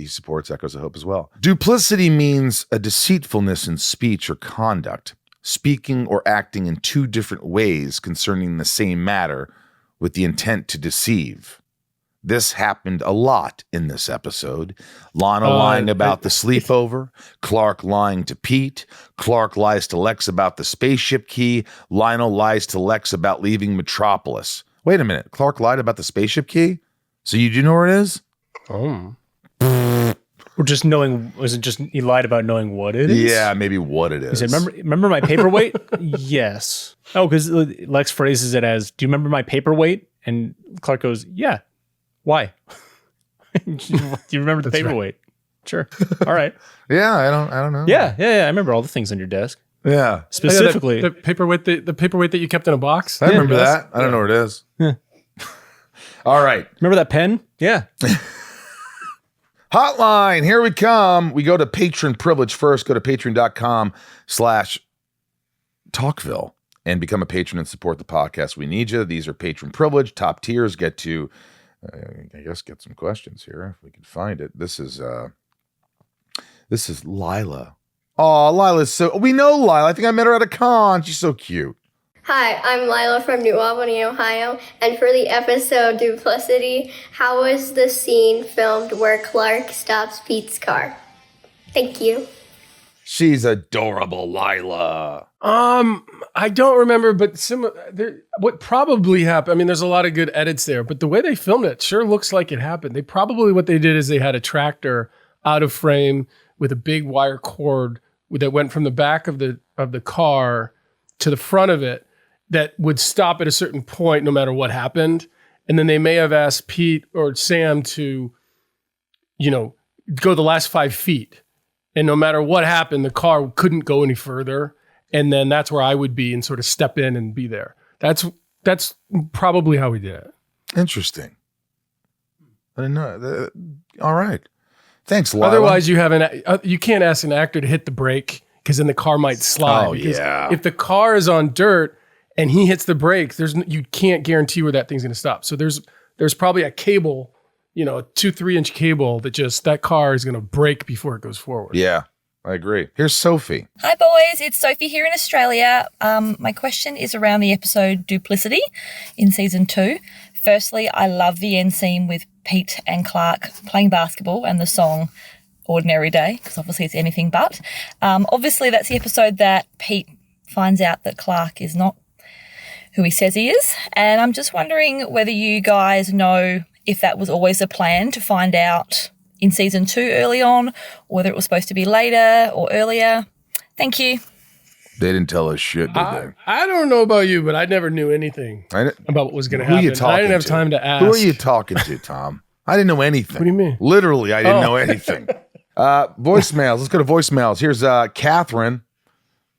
supports Echoes of Hope as well. Duplicity means a deceitfulness in speech or conduct, speaking or acting in 2 different ways concerning the same matter with the intent to deceive. This happened a lot in this episode. Lana lying about the sleepover, Clark lying to Pete, Clark lies to Lex about the spaceship key, Lionel lies to Lex about leaving Metropolis. Wait a minute, Clark lied about the spaceship key? So you do know where it is? Oh. Or just knowing, was it just he lied about knowing what it is? Yeah, maybe what it is. He said, remember my paperweight? Yes. Oh, because Lex phrases it as, do you remember my paperweight? And Clark goes, yeah. Why? Do you remember the paperweight? Right. Sure. All right. Yeah, I don't know. Yeah. I remember all the things on your desk. Yeah. Specifically. The paperweight that you kept in a box. I remember that. I don't know where it is. Yeah. All right. Remember that pen? Yeah. Hotline. Here we come. We go to patron privilege first. Go to patreon.com/talkville and become a patron and support the podcast. We need you. These are patron privilege. Top tiers get to, I guess, get some questions here if we can find it. This is Lila. Oh, Lila's we know Lila. I think I met her at a con. She's so cute. Hi, I'm Lila from New Albany, Ohio, and for the episode Duplicity, how was the scene filmed where Clark stops Pete's car? Thank you. She's adorable, Lila. I don't remember, but what probably happened, I mean, there's a lot of good edits there, but the way they filmed it sure looks like it happened. What they did is they had a tractor out of frame with a big wire cord that went from the back of the car to the front of it that would stop at a certain point no matter what happened. And then they may have asked Pete or Sam to, go the last 5 feet. And no matter what happened, the car couldn't go any further. And then that's where I would be and sort of step in and be there. That's probably how we did it. Interesting. I didn't know. All right. Thanks, Lila. Otherwise, you can't ask an actor to hit the brake because then the car might slide. Oh, yeah. If the car is on dirt and he hits the brakes, you can't guarantee where that thing's going to stop. So there's probably a cable, a 2-3 inch cable that car is going to break before it goes forward. Yeah, I agree. Here's Sophie. Hi, boys. It's Sophie here in Australia. My question is around the episode Duplicity in season 2. Firstly, I love the end scene with Pete and Clark playing basketball and the song Ordinary Day, because obviously it's anything but. Obviously, that's the episode that Pete finds out that Clark is not who he says he is. And I'm just wondering whether you guys know if that was always the plan to find out in season 2 early on, or whether it was supposed to be later or earlier. Thank you. They didn't tell us shit, did they? I don't know about you, but I never knew anything about what was going to happen. Who are you talking I didn't have to? time to ask. Who are you talking to, Tom? I didn't know anything. What do you mean? Literally, I didn't know anything. Voicemails. Let's go to voicemails. Here's Catherine.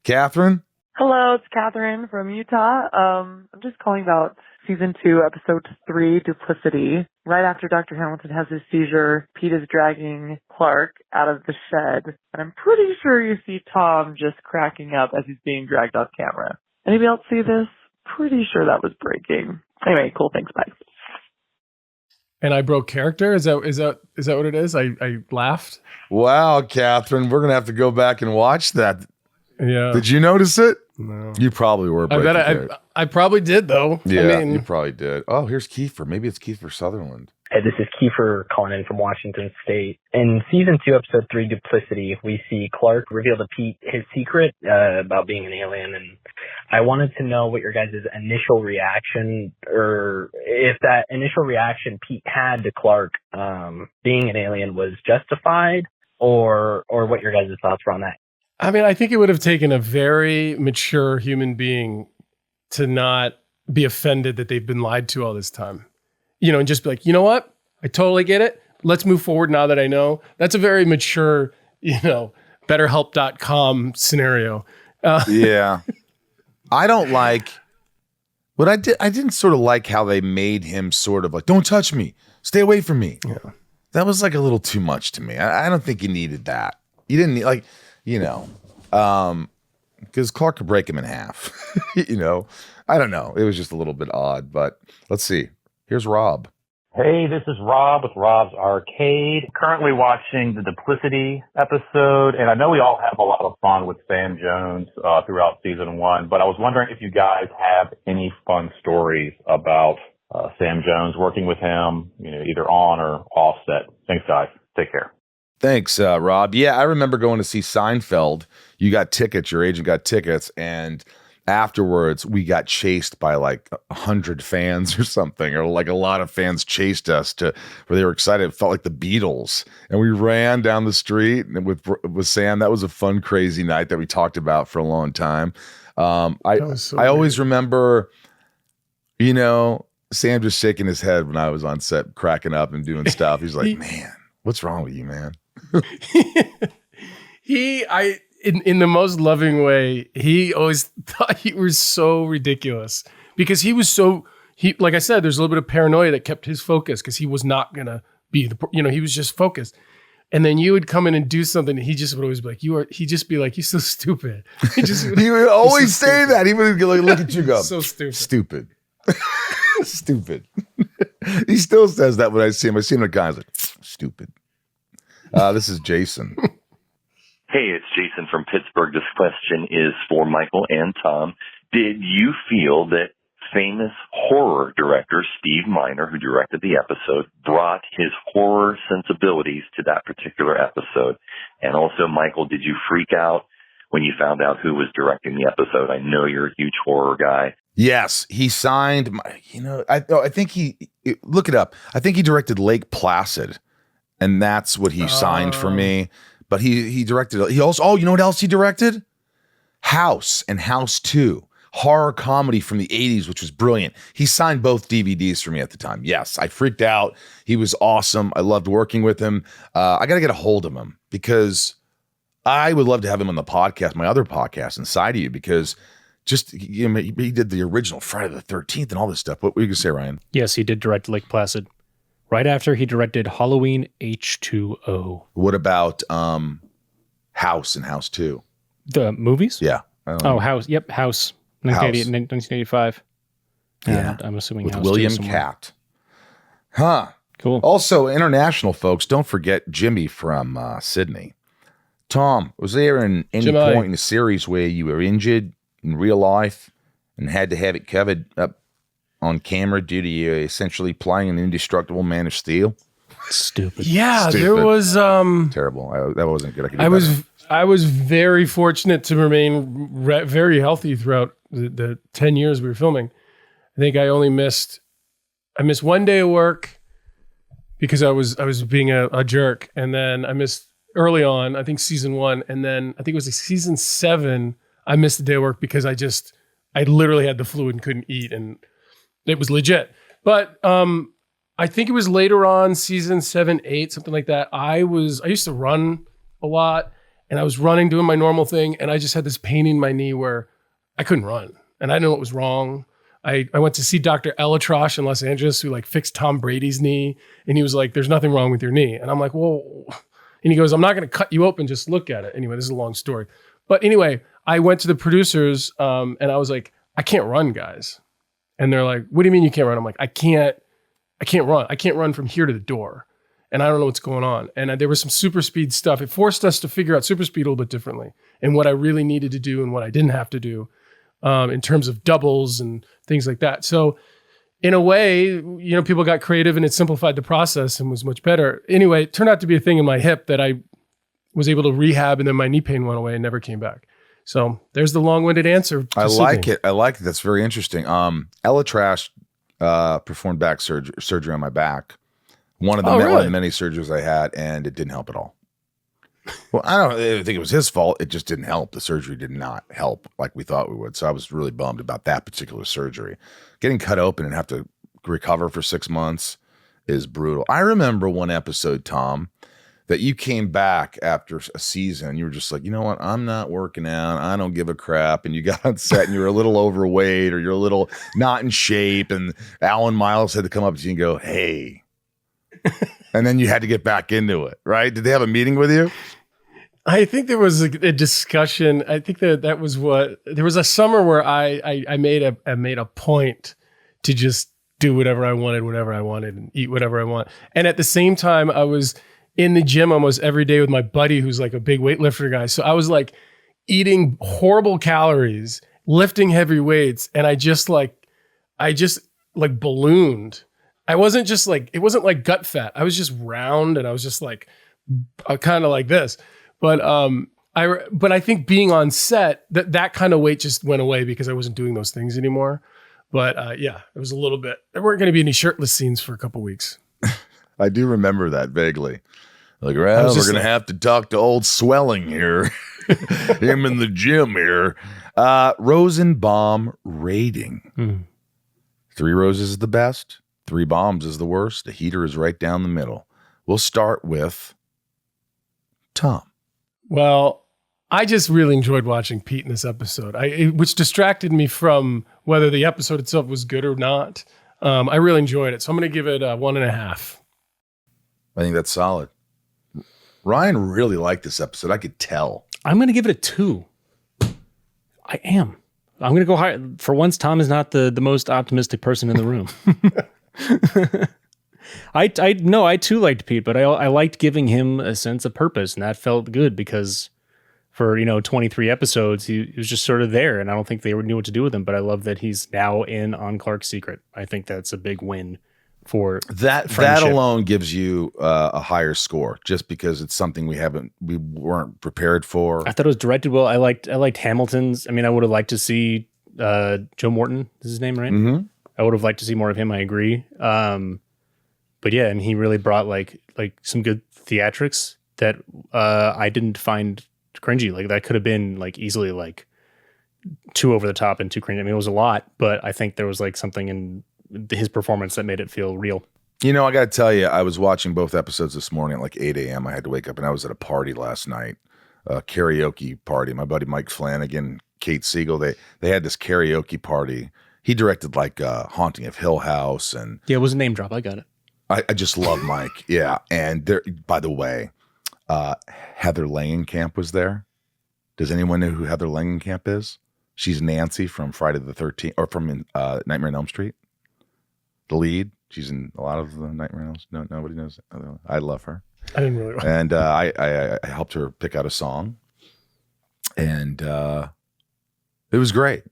Catherine? Hello, it's Catherine from Utah. I'm just calling about season 2, episode 3, Duplicity. Right after Dr. Hamilton has his seizure, Pete is dragging Clark out of the shed. And I'm pretty sure you see Tom just cracking up as he's being dragged off camera. Anybody else see this? Pretty sure that was breaking. Anyway, cool. Thanks. Bye. And I broke character? Is that what it is? I laughed? Wow, Catherine. We're going to have to go back and watch that. Yeah. Did you notice it? No. You probably were. I probably did, though. Yeah, you probably did. Oh, here's Kiefer. Maybe it's Kiefer Sutherland. Hey, this is Kiefer calling in from Washington State. In Season 2, Episode 3, Duplicity, we see Clark reveal to Pete his secret about being an alien, and I wanted to know what your guys' initial reaction, or if that initial reaction Pete had to Clark being an alien was justified, or what your guys' thoughts were on that. I mean, I think it would have taken a very mature human being to not be offended that they've been lied to all this time. You know, and just be like, you know what? I totally get it. Let's move forward now that I know. That's a very mature, BetterHelp.com scenario. Yeah. I don't like what I did. I didn't sort of like how they made him sort of like, don't touch me. Stay away from me. Yeah. That was like a little too much to me. I don't think you needed that. You didn't need because Clark could break him in half. I don't know. It was just a little bit odd, but let's see. Here's Rob. Hey, this is Rob with Rob's Arcade. Currently watching the Duplicity episode, and I know we all have a lot of fun with Sam Jones throughout season 1, but I was wondering if you guys have any fun stories about Sam Jones, working with him, either on or off set. Thanks, guys. Take care. Thanks, Rob. Yeah, I remember going to see Seinfeld. You got tickets, your agent got tickets, and afterwards we got chased by like 100 fans or something, or like a lot of fans chased us where they were excited. It felt like the Beatles, and we ran down the street with Sam. That was a fun, crazy night that we talked about for a long time. I always remember, Sam just shaking his head when I was on set, cracking up and doing stuff. He's like, man, what's wrong with you, man? In the most loving way, he always thought you were so ridiculous because he was like I said, there's a little bit of paranoia that kept his focus because he was not going to be he was just focused. And then you would come in and do something, and he just would always be like, he'd just be like, you're so stupid. He would always say that. He would look at you and go, so stupid. Stupid. Stupid. He still says that when I see him. I see him at guys like, stupid. This is Jason. Hey, it's Jason from Pittsburgh. This question is for Michael and Tom. Did you feel that famous horror director Steve Miner, who directed the episode, brought his horror sensibilities to that particular episode? And also, Michael, did you freak out when you found out who was directing the episode? I know you're a huge horror guy. Yes, he signed, I think look it up. I think he directed Lake Placid, and that's what he signed for me. But he directed, he also, you know what else he directed? House and House 2, horror comedy from the 80s, which was brilliant. He signed both DVDs for me at the time. Yes, I freaked out. He was awesome. I loved working with him. I got to get a hold of him because I would love to have him on the podcast, my other podcast, Inside of You, because he did the original Friday the 13th and all this stuff. What were you going to say, Ryan? Yes, he did direct Lake Placid. Right after he directed Halloween H2O. What about House and House 2? The movies? Yeah. House. Yep, House. 1985. Yeah. I'm assuming with House William 2 Catt. Huh. Cool. Also, international folks, don't forget Jimmy from Sydney. Tom, was there any point in the series where you were injured in real life and had to have it covered up on camera due to you essentially playing an indestructible Man of Steel? Stupid. Yeah, there was terrible. That wasn't good. I was very fortunate to remain very healthy throughout the 10 years we were filming. I think I missed 1 day of work because I was being a jerk, and then I missed early on, I think season 1, and then I think it was season 7 I missed a day of work because I literally had the flu and couldn't eat, and it was legit. But I think it was later on, season 7, 8, something like that. I used to run a lot, and I was running, doing my normal thing, and I just had this pain in my knee where I couldn't run, and I didn't know what was wrong. I went to see Dr. Elatrosh in Los Angeles, who fixed Tom Brady's knee, and he was like, "There's nothing wrong with your knee," and I'm like, "Whoa," and he goes, "I'm not going to cut you open, just look at it." Anyway, this is a long story, but anyway, I went to the producers, and I was like, "I can't run, guys." And they're like, "What do you mean you can't run?" I'm like, I can't run. I can't run from here to the door. And I don't know what's going on. And there was some super speed stuff. It forced us to figure out super speed a little bit differently and what I really needed to do and what I didn't have to do in terms of doubles and things like that. So in a way, people got creative and it simplified the process and was much better. Anyway, it turned out to be a thing in my hip that I was able to rehab, and then my knee pain went away and never came back. So there's the long-winded answer. I like it. That's very interesting. Ella Trash performed back surgery on my back. One of the many surgeries I had, and it didn't help at all. Well, I don't think it was his fault. It just didn't help. The surgery did not help like we thought we would. So I was really bummed about that particular surgery. Getting cut open and have to recover for 6 months is brutal. I remember one episode, Tom, that you came back after a season. You were just like, you know what? I'm not working out. I don't give a crap. And you got on set and you were a little overweight or you're a little not in shape. And Alan Miles had to come up to you and go, hey. And then you had to get back into it, right? Did they have a meeting with you? I think there was a discussion. I think that was there was a summer where I made a point to just do whatever I wanted and eat whatever I want. And at the same time, I was in the gym almost every day with my buddy who's like a big weightlifter guy. So I was like eating horrible calories, lifting heavy weights, and I just ballooned. I wasn't just like, it wasn't like gut fat. I was just round and I was just like kind of like this. But I think being on set, that kind of weight just went away because I wasn't doing those things anymore. But yeah, it was a little bit. There weren't going to be any shirtless scenes for a couple weeks. I do remember that vaguely. Like, well, we're going to have to talk to old Swelling here. Him in the gym here. Rosenbaum rating. 3 roses is the best. 3 bombs is the worst. The heater is right down the middle. We'll start with Tom. Well, I just really enjoyed watching Pete in this episode, which distracted me from whether the episode itself was good or not. I really enjoyed it. So I'm going to give it 1.5. I think that's solid. Ryan really liked this episode. I could tell. I'm going to give it a 2. I am. I'm going to go higher. For once, Tom is not the most optimistic person in the room. I too liked Pete, but I liked giving him a sense of purpose, and that felt good because for 23 episodes he was just sort of there, and I don't think they knew what to do with him. But I love that he's now in on Clark's secret. I think that's a big win for that. Friendship. That alone gives you a higher score, just because it's something we weren't prepared for. I thought it was directed well. I liked Hamilton's. I mean, I would have liked to see Joe Morton is his name, right? Mm-hmm. I would have liked to see more of him. I agree. But yeah, and he really brought like some good theatrics that I didn't find cringy. Like that could have been like easily like too over the top and too cringy. I mean, it was a lot, but I think there was like something in his performance that made it feel real. I got to tell you, I was watching both episodes this morning at like 8 a.m. I had to wake up, and I was at a party last night, a karaoke party. My buddy Mike Flanagan, Kate Siegel, they had this karaoke party. He directed like Haunting of Hill House, and yeah, it was a name drop. I got it. I just love Mike. Yeah. And there, by the way, Heather Langenkamp was there. Does anyone know who Heather Langenkamp is? She's Nancy from Friday the 13th, or from Nightmare on Elm Street. The lead. She's in a lot of the Nightmare on Elm Street. No, nobody knows. I love her. I didn't really. And I helped her pick out a song. And it was great.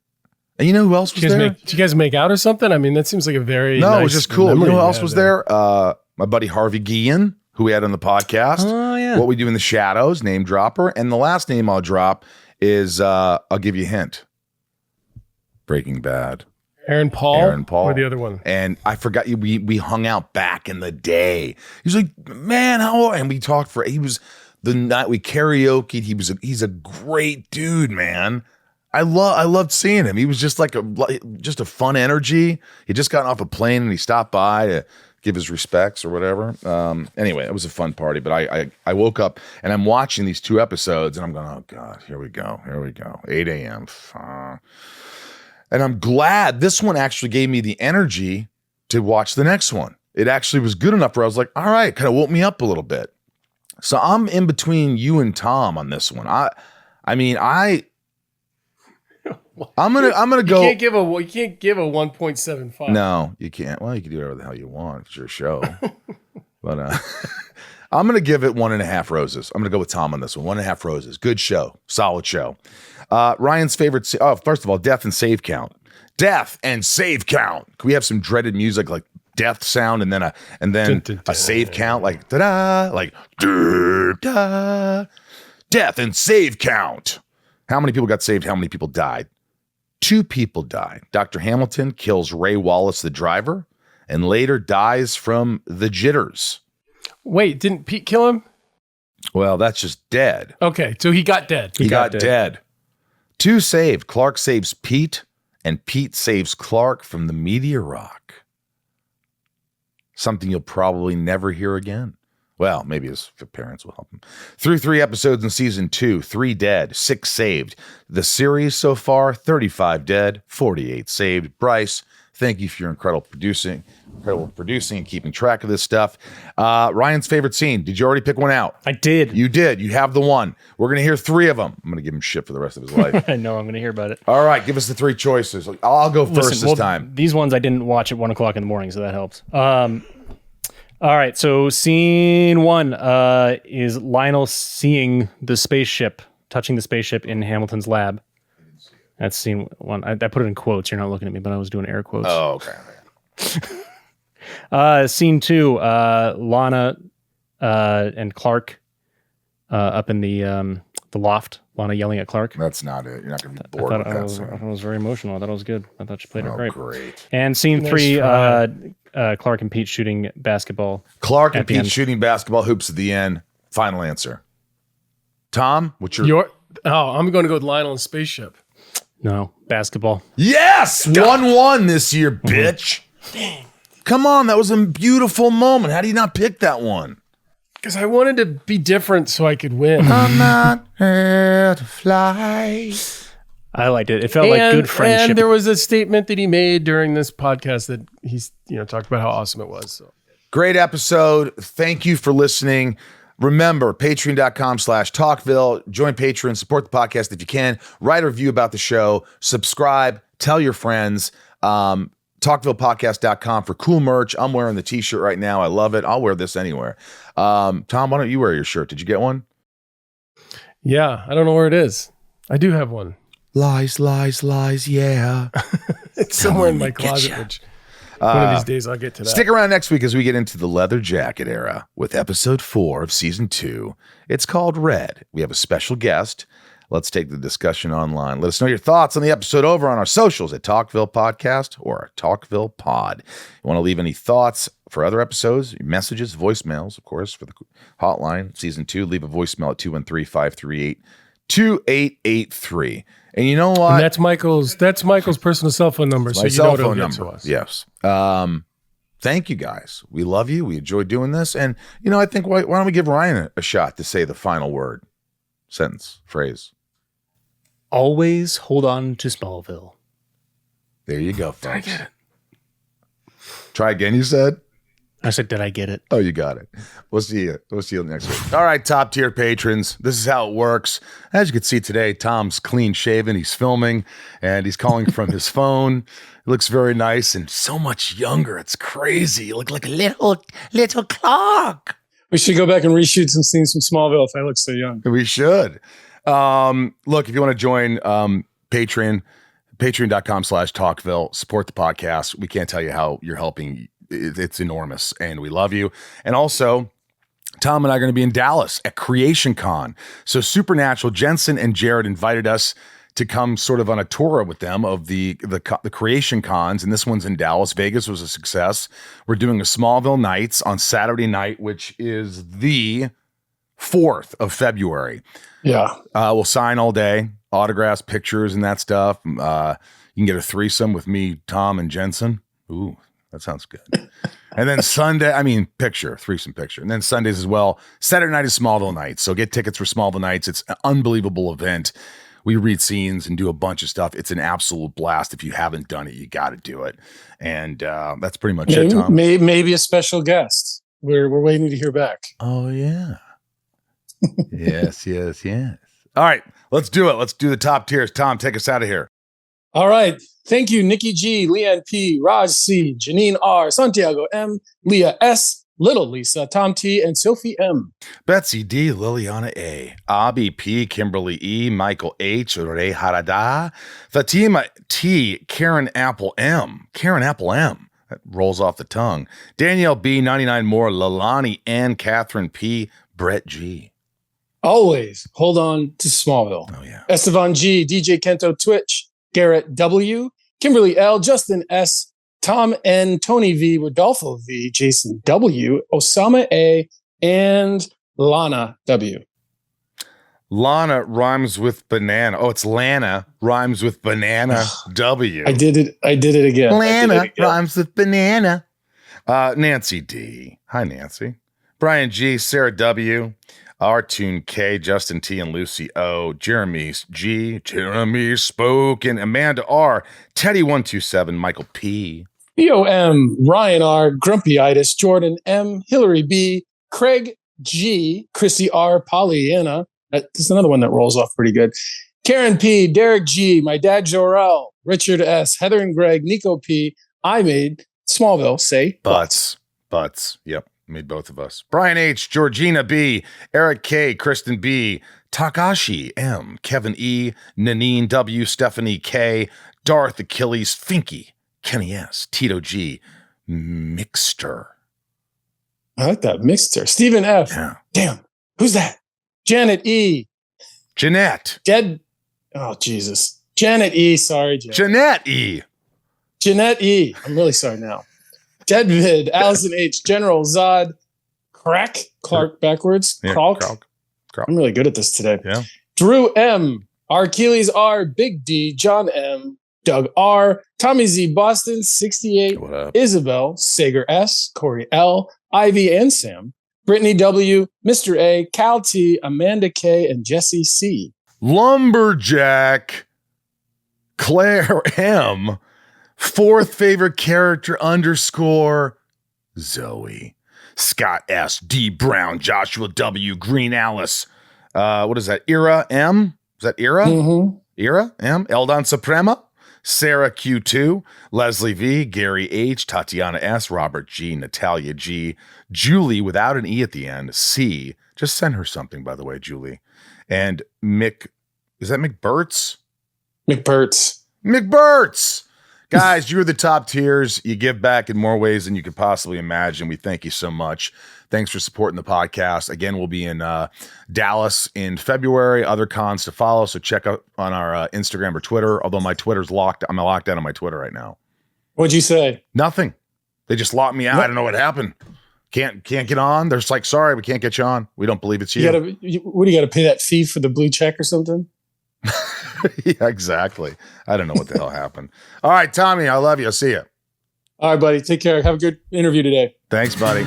And you know who else was there? Did you guys make out or something? I mean, that seems like a very No, nice it was just cool. You know who else was there? there? My buddy Harvey Guillen, who we had on the podcast. Oh, yeah. What We Do in the Shadows, name dropper. And the last name I'll drop is, I'll give you a hint. Breaking Bad. Aaron Paul? Or the other one? And I forgot you. We hung out back in the day. He's like, man, how? And we talked he was the night we karaoke'd. He's a great dude, man. I loved seeing him. He was just like just a fun energy. He just gotten off a plane and he stopped by to give his respects or whatever. Anyway, it was a fun party. But I woke up and I'm watching these 2 episodes and I'm going, oh God, here we go. 8 a.m. And I'm glad this one actually gave me the energy to watch the next one. It actually was good enough where I was like, all right, kind of woke me up a little bit. So I'm in between you and Tom on this one. I'm gonna go. You can't give a 1.75. No, you can't. Well, you can do whatever the hell you want. It's your show. But I'm gonna give it 1.5 roses. I'm gonna go with Tom on this one. 1.5 roses. Good show. Solid show. Ryan's favorite. First of all, death and save count. Death and save count. Can we have some dreaded music like death sound and then a save count like da-da, like da. Death and save count. How many people got saved? How many people died? 2 people died. Dr. Hamilton kills Ray Wallace, the driver, and later dies from the jitters. Wait, didn't Pete kill him? Well, that's just dead. Okay, so he got dead. He got dead. 2 saved. Clark saves Pete, and Pete saves Clark from the meteor rock. Something you'll probably never hear again. Well, maybe his parents will help him. Through 3 episodes in season 2, 3 dead, 6 saved. The series so far, 35 dead, 48 saved. Bryce, thank you for your incredible producing and keeping track of this stuff. Ryan's favorite scene. Did you already pick one out? I did. You did. You have the one. We're going to hear 3 of them. I'm going to give him shit for the rest of his life. I know. I'm going to hear about it. All right. Give us the 3 choices. I'll go first this time. These ones I didn't watch at 1 o'clock in the morning, so that helps. All right, so scene 1 is Lionel seeing the spaceship, touching the spaceship in Hamilton's lab. That's scene 1. I put it in quotes. You're not looking at me, but I was doing air quotes. Oh, okay. Scene 2, Lana and Clark up in the loft. Lana yelling at Clark. That's not it. You're not going to be bored with that. I thought it was very emotional. I thought it was good. I thought she played it great. Great. And scene 3, Clark and Pete shooting basketball. Clark and Pete shooting basketball hoops at the end. Final answer. Tom, what's your... I'm going to go with Lionel and Spaceship. No, basketball. Yes! 1-1 this year, bitch. Dang. Come on, that was a beautiful moment. How do you not pick that one? Because I wanted to be different so I could win. I'm not here to fly. I liked it. It felt like good friendship. And there was a statement that he made during this podcast that he's talked about how awesome it was. So. Great episode. Thank you for listening. Remember, patreon.com/talkville. Join Patreon. Support the podcast if you can. Write a review about the show. Subscribe. Tell your friends. Talkvillepodcast.com for cool merch. I'm wearing the t-shirt right now. I love it. I'll wear this anywhere. Tom, why don't you wear your shirt? Did you get one? Yeah, I don't know where it is. I do have one. Lies, lies, lies, yeah. It's somewhere in my closet, which one of these days I'll get to that. Stick around next week as we get into the leather jacket era with episode 4 of season 2. It's called Red. We have a special guest. Let's take the discussion online. Let us know your thoughts on the episode over on our socials at Talkville Podcast or Talkville Pod. You want to leave any thoughts for other episodes, messages, voicemails, of course, for the hotline, season 2, leave a voicemail at 213-538-2883. And you know what? And that's Michael's personal cell phone number. So my cell phone number. To us. Yes. Thank you guys. We love you. We enjoy doing this. And, I think why don't we give Ryan a shot to say the final word, sentence, phrase. Always hold on to Smallville. There you go, folks. I get it. Try again, you said? I said, did I get it? Oh, you got it. We'll see you next week. All right, top tier patrons. This is how it works. As you can see today, Tom's clean shaven. He's filming and he's calling from his phone. It looks very nice and so much younger. It's crazy. You look like a little Clark. We should go back and reshoot some scenes from Smallville if I look so young. We should. Look, if you want to join Patreon, patreon.com/talkville, support the podcast. We can't tell you how you're helping. It's enormous, and we love you. And also, Tom and I are going to be in Dallas at Creation Con. So Supernatural, Jensen and Jared invited us to come sort of on a tour with them of the Creation Cons, and this one's in Dallas. Vegas was a success. We're doing a Smallville Nights on Saturday night, which is the 4th of February. Yeah. We'll sign all day, autographs, pictures, and that stuff. You can get a threesome with me, Tom, and Jensen. Ooh, that sounds good. And then Sunday, threesome picture. And then Sundays as well. Saturday night is Smallville Nights. So get tickets for Smallville Nights. It's an unbelievable event. We read scenes and do a bunch of stuff. It's an absolute blast. If you haven't done it, you got to do it. And that's pretty much it, Tom. Maybe a special guest. We're waiting to hear back. Oh, yeah. Yes. All right, let's do it. Let's do the top tiers. Tom, take us out of here. All right. Thank you, Nikki G, Leanne P, Raj C, Janine R, Santiago M, Leah S, Little Lisa, Tom T, and Sophie M. Betsy D, Liliana A, Abby P, Kimberly E, Michael H, Ray Harada, Fatima T, Karen Apple M. That rolls off the tongue. Danielle B, 99 more, Lalani N, Catherine P, Brett G. Always hold on to Smallville. Oh, yeah. Esteban G, DJ Kento Twitch, Garrett W, Kimberly L, Justin S, Tom N, Tony V, Rodolfo V, Jason W, Osama A, and Lana W. Lana rhymes with banana. Oh, it's Lana rhymes with banana W. I did it again. Lana rhymes with banana. Nancy D. Hi, Nancy. Brian G, Sarah W, Artune K, Justin T, and Lucy O, Jeremy G, Jeremy Spoken, Amanda R, Teddy127, Michael P, Theo M, Ryan R, Grumpyitis, Jordan M, Hillary B, Craig G, Chrissy R, Pollyanna. There's another one that rolls off pretty good. Karen P, Derek G, my dad Jorel, Richard S, Heather and Greg, Nico P. I made Smallville say Butts. Yep. Made both of us. Brian H, Georgina B, Eric K, Kristen B, Takashi M, Kevin E, Nanine W, Stephanie K, Darth Achilles, Finky, Kenny S, Tito G, Mixter. I like that. Mixter. Stephen F. Yeah. Damn. Who's that? Janet E. Jeanette. Dead. Oh, Jesus. Janet E. Sorry, Janet. Jeanette E. Jeanette E. I'm really sorry now. Deadvid, Allison H, General Zod, Clark backwards, Yeah, Kralk. Kralk. I'm really good at this today. Yeah. Drew M, Achilles R, Big D, John M, Doug R, Tommy Z, Boston 68, What up? Isabel, Sager S, Corey L, Ivy and Sam, Brittany W, Mr. A, Cal T, Amanda K, and Jesse C. Lumberjack, Claire M, fourth favorite character _ Zoe, Scott S, D Brown, Joshua W, Green Alice. What is that? Ira M? Is that Ira? Mm-hmm. Ira M, Eldon Suprema, Sarah Q2, Leslie V, Gary H, Tatiana S, Robert G, Natalia G, Julie without an E at the end, C. Just send her something, by the way, Julie. And Mick, is that McBurts? McBurts! Guys, you're the top tiers. You give back in more ways than you could possibly imagine. We thank you so much. Thanks for supporting the podcast. Again, we'll be in Dallas in February. Other cons to follow, so check out on our Instagram or Twitter. Although my Twitter's locked. I'm locked out on my Twitter right now. What'd you say? Nothing. They just locked me out. I don't know what happened. Can't get on. They're just like, sorry, we can't get you on. We don't believe it's you. What do you got to pay that fee for the blue check or something? Yeah, exactly. I don't know what the hell happened. All right, Tommy, I love you. I'll see you. All right, buddy. Take care. Have a good interview today. Thanks, buddy.